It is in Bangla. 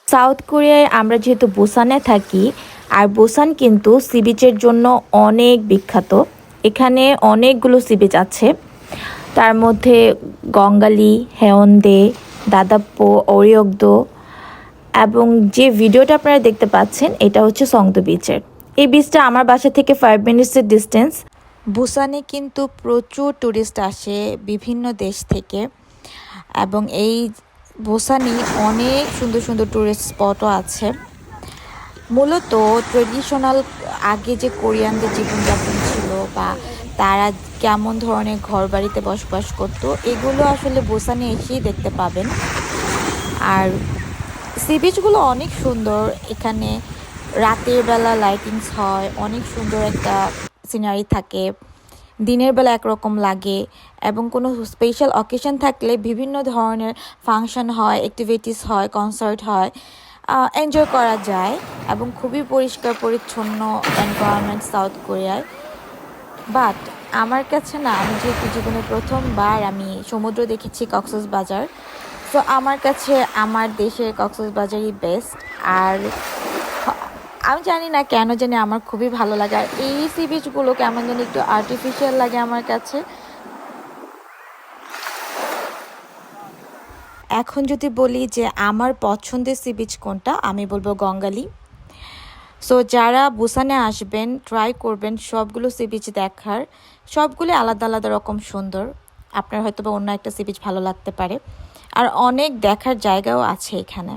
সাউথ কোরিয়ায় আমরা যেহেতু বুসানে থাকি, আর বুসান কিন্তু সি বিচের জন্য অনেক বিখ্যাত। এখানে অনেকগুলো সি বিচ আছে, তার মধ্যে গঙ্গালি, হেয়ন্দে, দাদাপ্পো, ওরিয়কদো এবং যে ভিডিওটা আপনারা দেখতে পাচ্ছেন এটা হচ্ছে সংদো বিচের। এই বিচটা আমার বাসা থেকে 5 মিনিটসের ডিস্টেন্স। বুসানে কিন্তু প্রচুর ট্যুরিস্ট আসে বিভিন্ন দেশ থেকে, এবং এই বুসানে অনেক সুন্দর সুন্দর ট্যুরিস্ট স্পটও আছে। মূলত ট্রেডিশনাল আগে যে কোরিয়ানদের জীবনযাপন ছিল বা তারা কেমন ধরনের ঘরবাড়িতে বসবাস করতো, এগুলো আসলে বুসানে এসেই দেখতে পাবেন। আর সি বিচগুলো অনেক সুন্দর। এখানে রাতের বেলা লাইটিংস হয়, অনেক সুন্দর একটা সিনারি থাকে। দিনের বেলা একরকম লাগে, এবং কোনো স্পেশাল অকেশন থাকলে বিভিন্ন ধরনের ফাংশন হয়, অ্যাক্টিভিটিস হয়, কনসার্ট হয়, এনজয় করা যায়। এবং খুবই পরিষ্কার পরিচ্ছন্ন এনভায়রনমেন্ট সাউথ কোরিয়ায়। বাট আমার কাছে না, আমি যেহেতু জীবনে প্রথমবার আমি সমুদ্র দেখেছি কক্সবাজার, তো আমার কাছে আমার দেশের কক্সবাজারই বেস্ট। আর আমি জানি না কেন জানি আমার খুবই ভালো লাগে। আর এই সি বিচগুলো কেমন জানি একটু আর্টিফিশিয়াল লাগে আমার কাছে। এখন যদি বলি যে আমার পছন্দের সি বিচ কোনটা, আমি বলবো গঙ্গালি। সো যারা বুসানে আসবেন ট্রাই করবেন সবগুলো সি বিচ দেখার। সবগুলো আলাদা আলাদা রকম সুন্দর। আপনার হয়তো বা অন্য একটা সি বিচ ভালো লাগতে পারে, আর অনেক দেখার জায়গাও আছে এখানে।